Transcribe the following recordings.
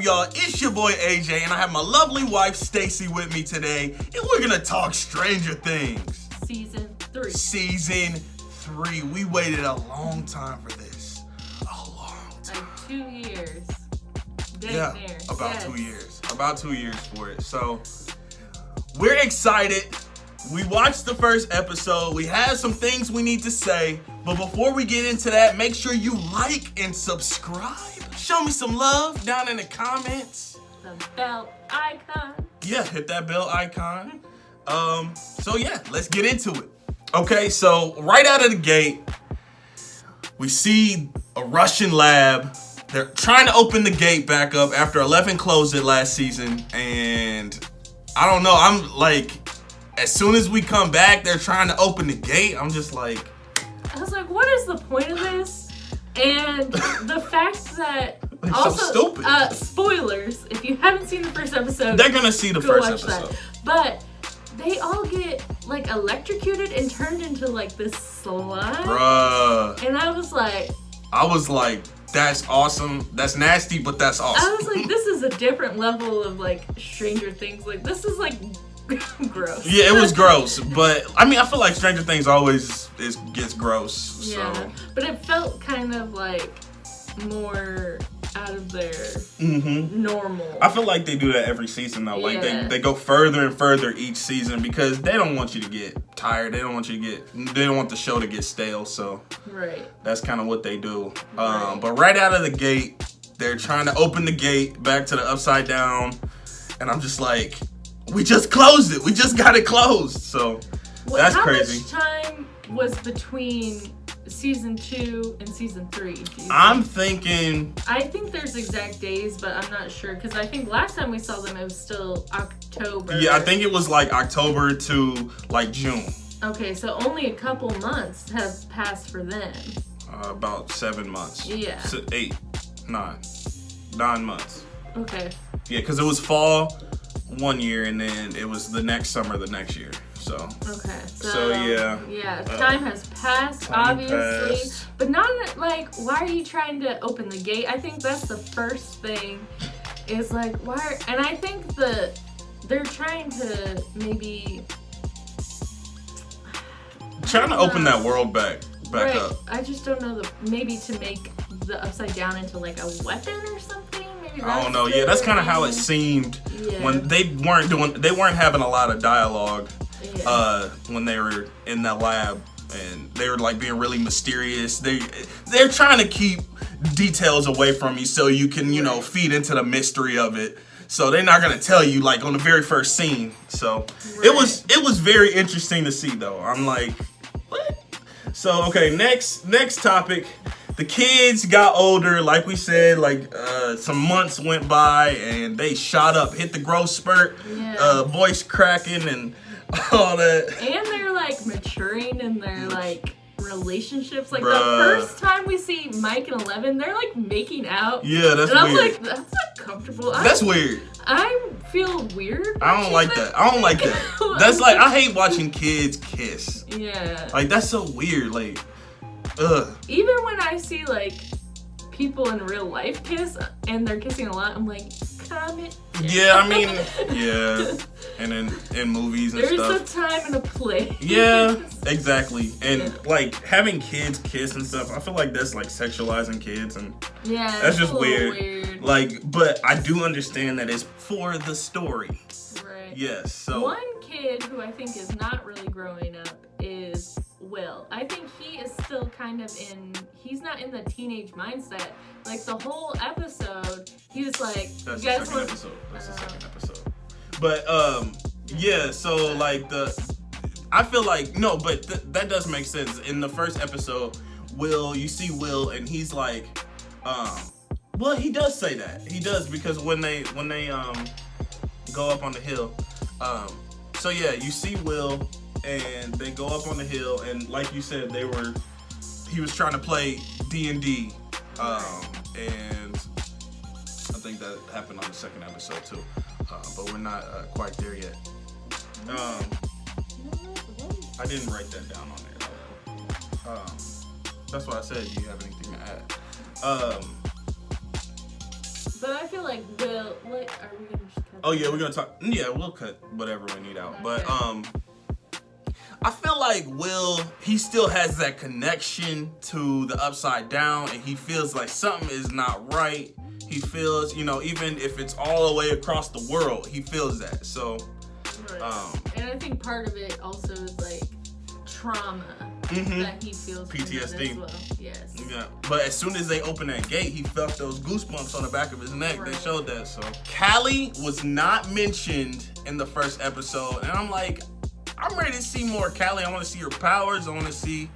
up, y'all? It's your boy AJ, and I have my lovely wife Stacy with me today, and we're gonna talk Stranger Things. Season 3. Season 3. We waited a long time for this. A long time. Like 2 years. Yeah, about 2 years. About 2 years for it. So, we're excited. We watched the first episode. We have some things we need to say. But before we get into that, make sure you like and subscribe. Show me some love down in the comments. The bell icon. Yeah, hit that bell icon. So yeah, let's get into it. Okay, so right out of the gate, we see a Russian lab. They're trying to open the gate back up after 11 closed it last season. And I don't know, I'm like, as soon as we come back, they're trying to open the gate. I'm just like... I was like, what is the point of this? And the fact that... It's also, so stupid. Spoilers, if you haven't seen the first episode... They're gonna see the first episode. That. But they all get, like, electrocuted and turned into, like, this slime. Bruh. And I was like... That's awesome. That's nasty, but that's awesome. I was like, this is a different level of, like, Stranger Things. Like, this is, like... gross. Yeah, it was gross, but I mean, I feel like Stranger Things always gets gross. Yeah, so. But it felt kind of like more out of their normal. I feel like they do that every season though. Like they go further and further each season because they don't want you to get tired. They don't want the show to get stale. So that's kind of what they do. Right. But right out of the gate, they're trying to open the gate back to the upside down, and I'm just like. We just closed it. We just got it closed. So that's crazy. How much time was between season 2 and season 3? I'm thinking... I think there's exact days, but I'm not sure. Because I think last time we saw them, it was still October. Yeah, I think it was like October to like June. Okay, so only a couple months have passed for them. About 7 months. Yeah. 8, 9. 9 months. Okay. Yeah, because it was fall 1 year, and then it was the next summer the next year. So okay, so yeah. Yeah, time has passed, obviously, but not like why are you trying to open the gate? I think that's the first thing. Is like why? And I think they're trying to maybe open that world back right. up. I just don't know maybe to make the upside down into like a weapon or something. I don't know. Yeah, that's kind of how it seemed when they weren't having a lot of dialogue when they were in that lab, and they were like being really mysterious. They're trying to keep details away from you so you can feed into the mystery of it. So they're not gonna tell you like on the very first scene. So it was very interesting to see though. I'm like, what? So okay, next topic. The kids got older, like we said, like some months went by and they shot up, hit the growth spurt, voice cracking and all that. And they're like maturing in their like relationships. Like the first time we see Mike and 11, they're like making out. Yeah, that's weird. And I was like, that's not comfortable. That's weird. I feel weird. I don't like that. I don't like that. That's like, I hate watching kids kiss. Yeah. Like that's so weird. Like. Ugh. Even when I see like people in real life kiss and they're kissing a lot, I'm like, comment. Yeah, I mean, yeah, and in movies and stuff. There's a time and a place. Yeah, exactly. And like having kids kiss and stuff, I feel like that's like sexualizing kids, and that's just weird. Like, but I do understand that it's for the story. Right. Yes. So one kid who I think is not really growing up is Will. I think he is still kind of he's not in the teenage mindset. Like the whole episode, he was like, That's the second episode. But yeah, so like I feel like, no, but that does make sense. In the first episode, you see Will and he's like, well, he does say that. He does, because when they go up on the hill, so yeah, you see Will and they go up on the hill, and like you said, he was trying to play D&D, and I think that happened on the second episode too, but we're not quite there yet. I didn't write that down on there. That's why I said, do you have anything to add? But I feel like Will, like, are we gonna just cut? Oh yeah, we're gonna talk. Yeah, we'll cut whatever we need out. Okay. But I feel like Will, he still has that connection to the Upside Down, and he feels like something is not right. He feels, you know, even if it's all the way across the world, he feels that. So, Right. And I think part of it also is like trauma that he feels from PTSD that as well. Yes. Yeah, but as soon as they opened that gate, he felt those goosebumps on the back of his neck. Right. They showed that. So Callie was not mentioned in the first episode, and I'm like, I'm ready to see more Callie. I want to see her powers. I want to see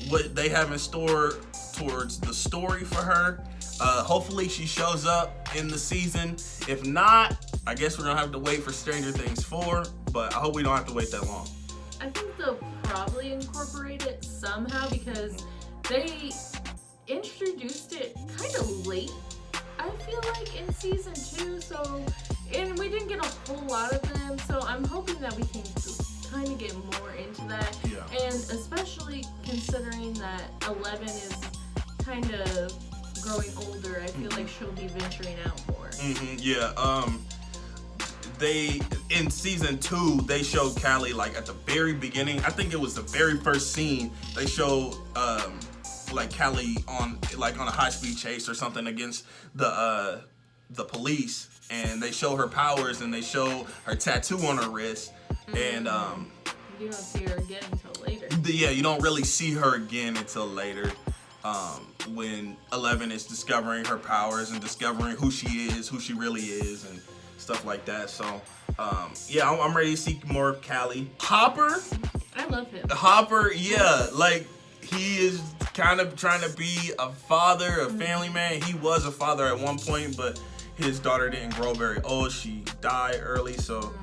what they have in store towards the story for her. Hopefully she shows up in the season. If not, I guess we're gonna have to wait for Stranger Things 4, but I hope we don't have to wait that long. I think they'll probably incorporate it somehow because they introduced it kind of late, I feel like, in season 2. So, and we didn't get a whole lot of them. So I'm hoping that we can kind of get more into that. Yeah. And especially considering that 11 is kind of growing older, I feel like she'll be venturing out more. Yeah. They in season 2 they showed Callie like at the very beginning. I think it was the very first scene. They showed like Callie on a high-speed chase or something against the police, and they show her powers and they show her tattoo on her wrist. And you don't see her again until later. Yeah, you don't really see her again until later. When 11 is discovering her powers and discovering who she is, who she really is, and stuff like that. So, yeah, I'm ready to see more of Callie. Hopper. I love him. Hopper, yeah, like he is kind of trying to be a father, a family man. He was a father at one point, but his daughter didn't grow very old. She died early, so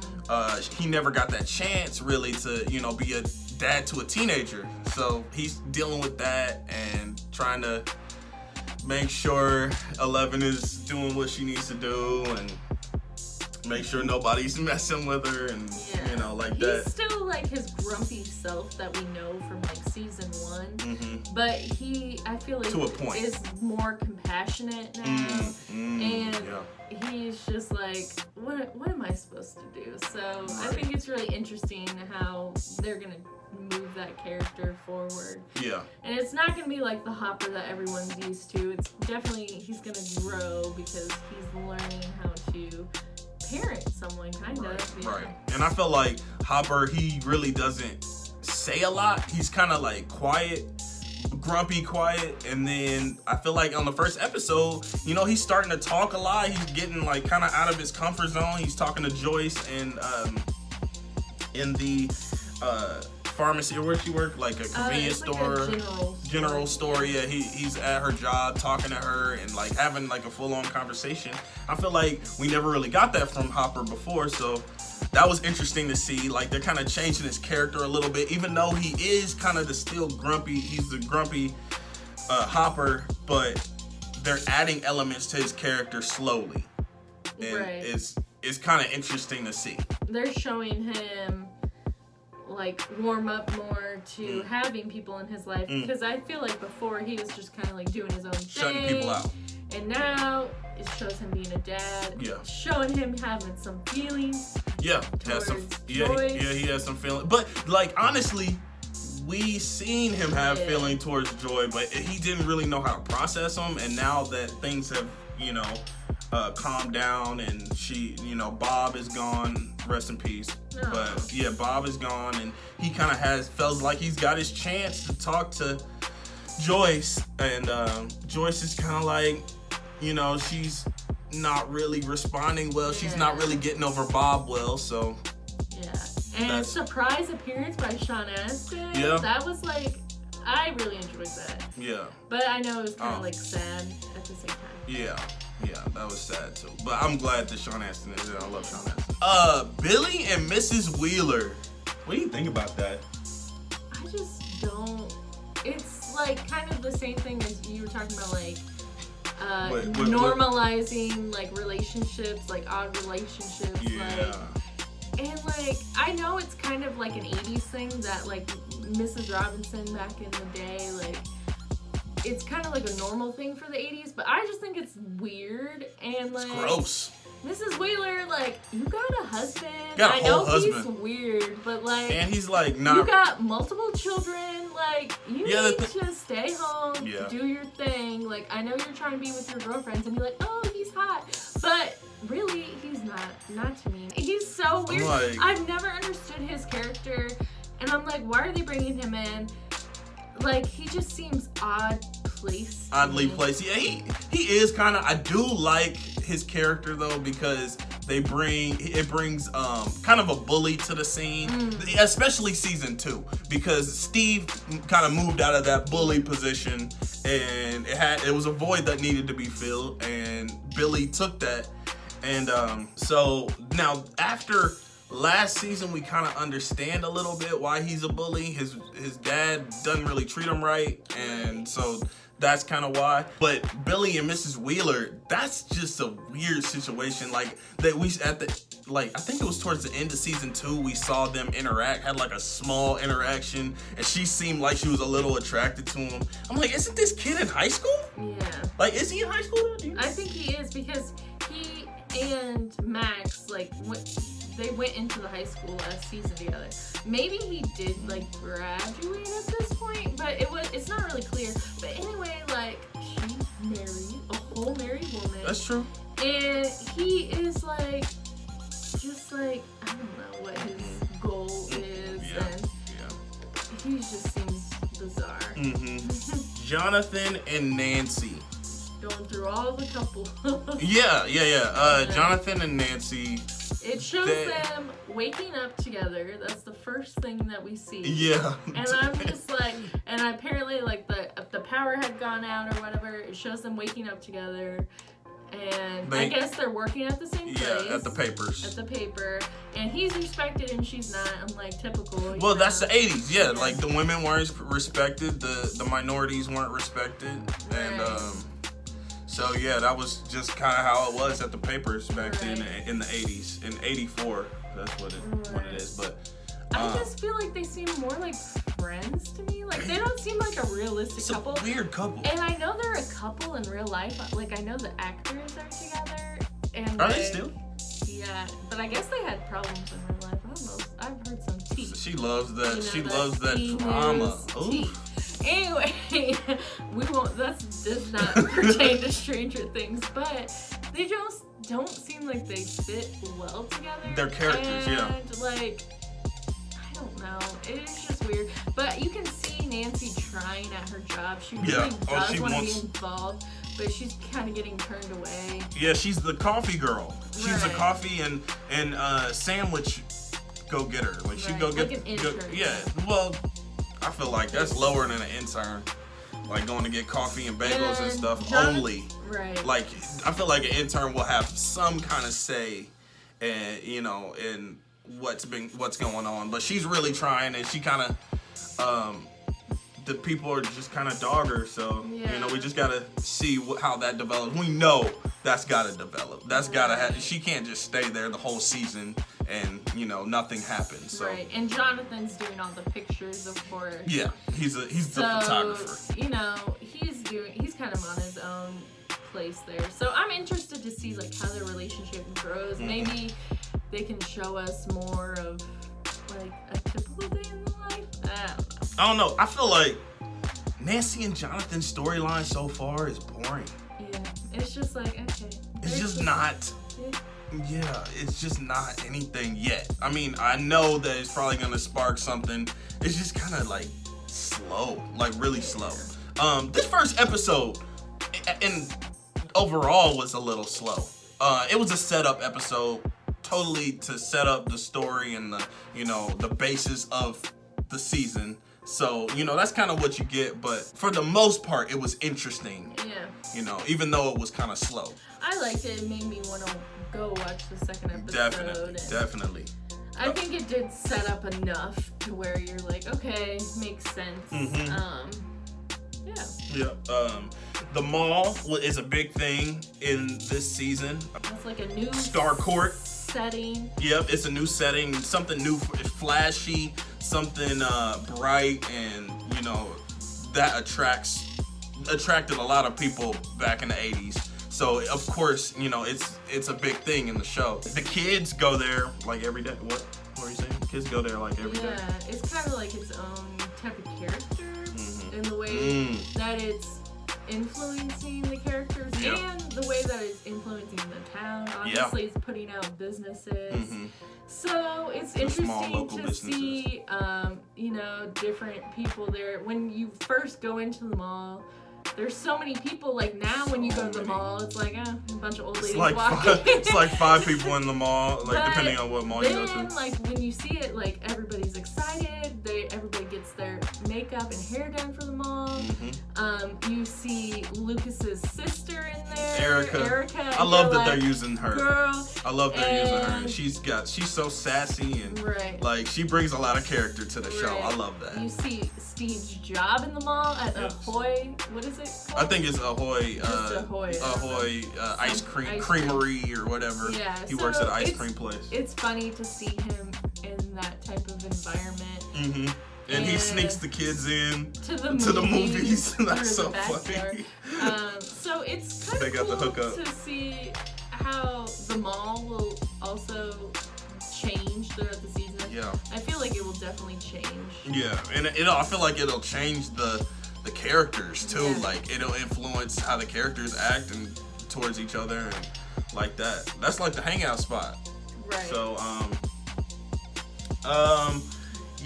he never got that chance really to, you know, be a dad to a teenager. So he's dealing with that and trying to make sure 11 is doing what she needs to do and make sure nobody's messing with her and you know, like that. He's still like his grumpy self that we know from like season 1, but I feel like to a point, is more compassionate now, and he's just like, what am I supposed to do? So I think it's really interesting how they're gonna move that character forward. Yeah. And it's not gonna be like the Hopper that everyone's used to. It's definitely, he's gonna grow because he's learning how to parent someone, kind of. Right. And I feel like Hopper, he really doesn't say a lot. He's kind of like quiet, grumpy quiet, and then I feel like on the first episode, you know, he's starting to talk a lot. He's getting like kind of out of his comfort zone. He's talking to Joyce and in the pharmacy, or where she worked, like a convenience store, like a general store. Yeah, he's at her job talking to her and like having like a full-on conversation. I feel like we never really got that from Hopper before, so that was interesting to see. Like they're kind of changing his character a little bit, even though he is kind of the still grumpy. He's the grumpy Hopper, but they're adding elements to his character slowly, and it's kind of interesting to see. They're showing him like warm up more to having people in his life, because I feel like before he was just kind of like doing his own thing, shutting people out, and now it shows him being a dad, showing him having some feelings. Yeah, has some. He has some feelings. But like honestly, we seen him have feeling towards Joy, but he didn't really know how to process them. And now that things have, you know, calmed down, and she, you know, Bob is gone. Rest in peace. No. But yeah, Bob is gone, and he kind of feels like he's got his chance to talk to Joyce, and Joyce is kind of like, you know, she's not really responding well. She's not really getting over Bob well, so. Yeah. And surprise appearance by Sean Astin. Yeah. That was like, I really enjoyed that. Yeah. But I know it was kind of like sad at the same time. Yeah. Yeah, that was sad too. But I'm glad that Sean Astin is there. I love Sean Astin. Billy and Mrs. Wheeler. What do you think about that? I just don't. It's like kind of the same thing as you were talking about, like normalizing like relationships, like odd relationships. Yeah. And like, I know it's kind of like an 80s thing that like Mrs. Robinson back in the day, like it's kind of like a normal thing for the 80s, but I just think it's weird and like it's gross. Mrs. Wheeler, like, you got a husband. Got a whole husband. He's weird, but like, and he's like not. You got multiple children. Like, you need to stay home, do your thing. Like, I know you're trying to be with your girlfriends, and you're like, oh, he's hot, but really, he's not to me. He's so weird. Like, I've never understood his character, and I'm like, why are they bringing him in? Like, he just seems oddly placed. Yeah, he is kind of. I do like his character though, because it brings kind of a bully to the scene, especially season 2, because Steve kind of moved out of that bully position, and it was a void that needed to be filled, and Billy took that, and so now after last season we kind of understand a little bit why he's a bully. His dad doesn't really treat him right, and so that's kind of why. But Billy and Mrs. Wheeler, that's just a weird situation. Like that I think it was towards the end of season 2, we saw them had like a small interaction, and she seemed like she was a little attracted to him. I'm like, isn't this kid in high school? Yeah. Like, is he in high school now? I think he is, because he and Max, like, they went into the high school last season together. Maybe he did like graduate at this point, but it's not really clear. But anyway, like, she's married, a whole married woman. That's true. And he is like, just like, I don't know what his goal is, and he just seems bizarre. Jonathan and Nancy. Going through all the couple. Jonathan and Nancy. It shows them waking up together. That's the first thing that we see. Yeah. And I'm just like, and apparently like the power had gone out or whatever. It shows them waking up together, and I guess they're working at the same place. Yeah, at the papers. At the paper, and he's respected and she's not. I'm like, typical. Well, that's the 80s. Yeah, like the women weren't respected, the minorities weren't respected, and so yeah, that was just kind of how it was at the papers back then in the 80s. In 84, that's what it is. But I just feel like they seem more like friends to me. Like, they don't seem like a realistic couple. It's a weird couple. And I know they're a couple in real life. Like, I know the actors are together. And are they still? Yeah, but I guess they had problems in real life. I don't know. I've heard some tea. She loves that. She loves that drama. Ooh. Anyway, we won't. That does not pertain to Stranger Things, but they just don't seem like they fit well together. Their characters, and like, I don't know. It's just weird. But you can see Nancy trying at her job. She really does want to be involved, but she's kind of getting turned away. Yeah, she's the coffee girl. She's a coffee and sandwich go getter. Like, she go get. Like an intern. Well, I feel like that's lower than an intern. Like, going to get coffee and bagels and stuff only. Right. Like, I feel like an intern will have some kind of say, and in what's going on. But she's really trying, and she kind of, the people are just kind of dog her. So we just gotta see how that develops. We know that's gotta develop. That's gotta happen. She can't just stay there the whole season and nothing happens. So. Right. And Jonathan's doing all the pictures, of course. Yeah, he's the photographer. He's kind of on his own place there. So I'm interested to see like how their relationship grows. Maybe they can show us more of like a typical day in the life. I don't know. I feel like Nancy and Jonathan's storyline so far is boring. Yeah, it's just like, okay. It's just not. Yeah, it's just not anything yet. I mean, I know that it's probably gonna spark something. It's just kind of like slow, like really slow. This first episode, and overall, was a little slow. It was a setup episode, totally to set up the story and the basis of the season. So that's kind of what you get. But for the most part, it was interesting. Yeah. Even though it was kind of slow. I liked it. It made me want to go watch the second episode. Definitely. I think it did set up enough to where you're like, okay, makes sense. Yeah. The mall is a big thing in this season. It's like a new Star Court setting. Yep, it's a new setting, something new, flashy, something bright, and that attracts attracted a lot of people back in the 80s. So of course, you know, it's a big thing in the show. The kids go there like every day. What were you saying? Kids go there like every day. Yeah, it's kind of like its own type of character in the way that it's influencing the characters and the way that it's influencing the town. Obviously, it's putting out businesses. So it's interesting to see, you know, different people there. When you first go into the mall, there's so many people. Like now, when you go to the mall, it's like a bunch of old ladies walking. It's like 5 people in the mall, like depending on what mall you go to. Then, like when you see it, like everybody's excited. Everybody gets their makeup and hair done for the mall. You see Lucas's sister in there, Erica. I love that they're using her. Girl. I love they're using her. She's so sassy and like she brings a lot of character to the show. I love that. You see Steve's job in the mall at Ahoy. What is it called? I think it's Ahoy. Ahoy ice creamery or whatever. Yeah, he works at an ice cream place. It's funny to see him in that type of environment. And he sneaks the kids in to the movies. That's so funny. So it's kind of cool to see how the mall will also change throughout the season. Yeah. I feel like it will definitely change. Yeah, and I feel like it'll change the characters too. Yeah. Like it'll influence how the characters act and towards each other and like that. That's like the hangout spot. Right. So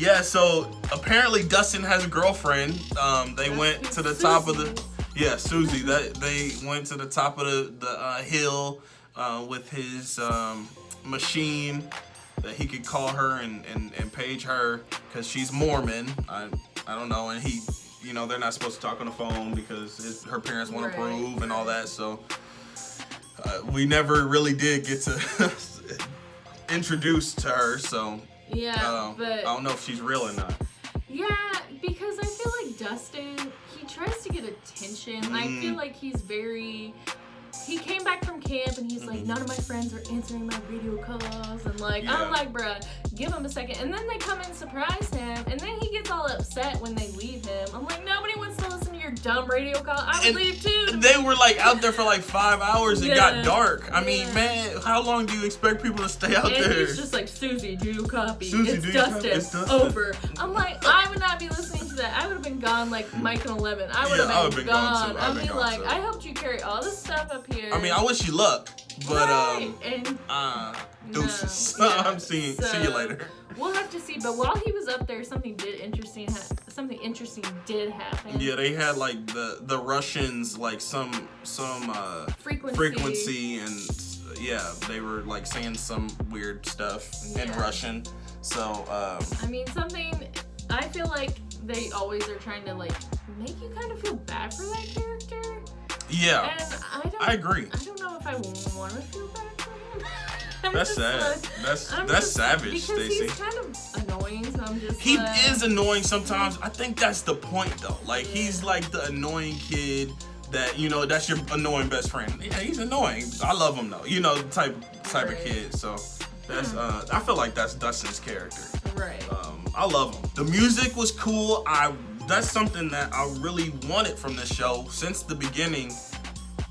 yeah, so apparently Dustin has a girlfriend. They went to the top of the Susie. They went to the top of the hill with his machine that he could call her and page her because she's Mormon. I don't know, and he, you know, they're not supposed to talk on the phone because her parents won't approve and all that. So we never really did get to introduce to her. So. Yeah, but I don't know if she's real or not. Yeah, because I feel like Dustin, he tries to get attention. I feel like he came back from camp and he's like, none of my friends are answering my video calls. And like, I'm like, bruh, give him a second. And then they come and surprise him. And then he gets all upset when they leave him. I'm like, nobody wants to listen to your dumb radio call. I would leave too. They were like out there for like 5 hours. It got dark. I mean, man, how long do you expect people to stay out there? He's just like, Susie, do you copy? Susie, it's Dustin. Over. I'm like, I would not be listening to that. I would have been gone like Mike and 11. I would have been gone. I'd be like, I helped you carry all this stuff up here. I mean, I wish you luck, but deuces. No, I'm see you later. We'll have to see. But while he was up there, something interesting did happen. Yeah, they had like the Russians like some frequency and they were like saying some weird stuff in Russian. So I mean, I feel like they always are trying to like make you kind of feel bad for that character. Yeah, and I agree. I don't know if I want to feel bad for him. That's sad. That's savage, Stacey. He's kind of annoying, so I'm just. He is annoying sometimes. I think that's the point, though. Like he's like the annoying kid that, you know, that's your annoying best friend. Yeah, he's annoying. I love him though. You know, type of kid. So that's I feel like that's Dustin's character. Right. I love him. The music was cool. That's something that I really wanted from this show since the beginning.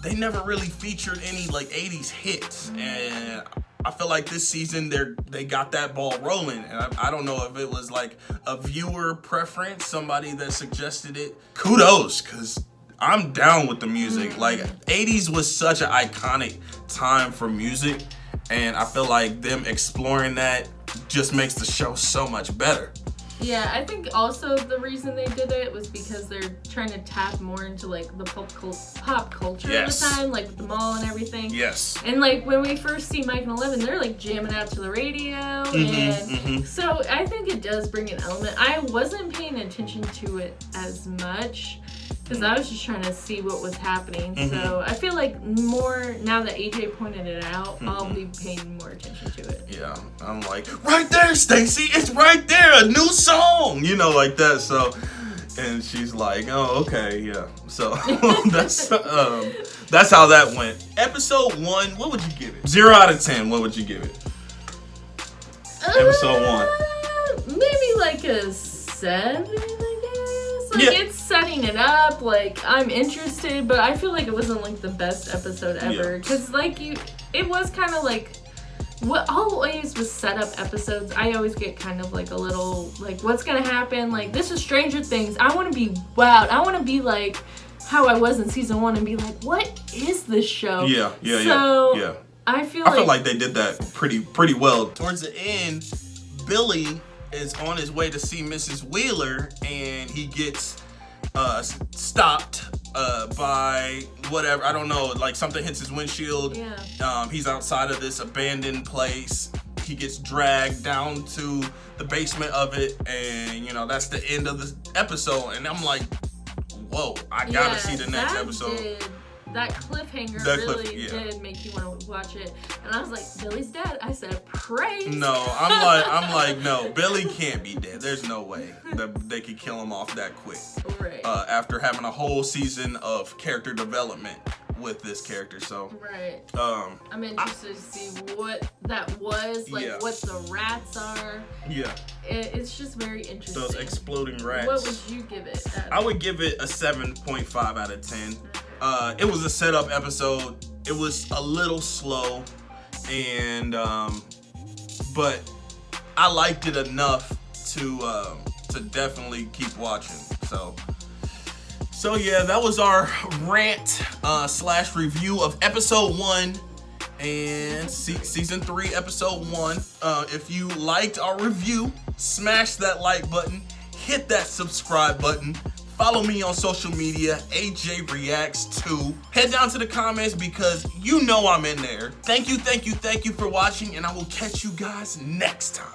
They never really featured any like 80s hits, and I feel like this season they got that ball rolling. And I don't know if it was like a viewer preference, somebody that suggested it. Kudos, because I'm down with the music. Like 80s was such an iconic time for music, and I feel like them exploring that just makes the show so much better. Yeah, I think also the reason they did it was because they're trying to tap more into like the pop culture at the time, like with the mall and everything. Yes. And like when we first see Mike and 11, they're like jamming out to the radio, and so I think it does bring an element. I wasn't paying attention to it as much because I was just trying to see what was happening. So I feel like more now that AJ pointed it out, I'll be paying more attention to it. Yeah, I'm like, right there, Stacey, it's right there, a new song, you know, like that. So, and she's like, oh, okay, yeah. So that's how that went. Episode 1, what would you give it? 0 out of 10, what would you give it? Episode 1. Maybe like a 7, I guess. like it's setting it up. Like I'm interested, but I feel like it wasn't like the best episode ever. Cause like it was kind of like what always was set up episodes. I always get kind of like a little like what's gonna happen. Like this is Stranger Things. I want to be wowed. I want to be like how I was in season 1 and be like, what is this show? Yeah. I feel like they did that pretty well. Towards the end, Billy is on his way to see Mrs. Wheeler, and he gets stopped by whatever, I don't know, like something hits his windshield. He's outside of this abandoned place. He gets dragged down to the basement of it, and you know that's the end of the episode. And I'm like, whoa, I gotta see the next episode. That cliffhanger did make you want to watch it. And I was like, Billy's dead. I said, praise. No, I'm like, no, Billy can't be dead. There's no way that they could kill him off that quick. Right. After having a whole season of character development with this character. So right. I'm interested to see what that was, like what the rats are. Yeah. It's just very interesting. Those exploding rats. What would you give it? I would give it a 7.5 out of 10. It was a setup episode. It was a little slow, and but I liked it enough to definitely keep watching. So yeah, that was our rant / review of episode 1 and season 3, episode 1. If you liked our review, smash that like button, hit that subscribe button. Follow me on social media, AJ Reacts 2. Head down to the comments because you know I'm in there. Thank you for watching, and I will catch you guys next time.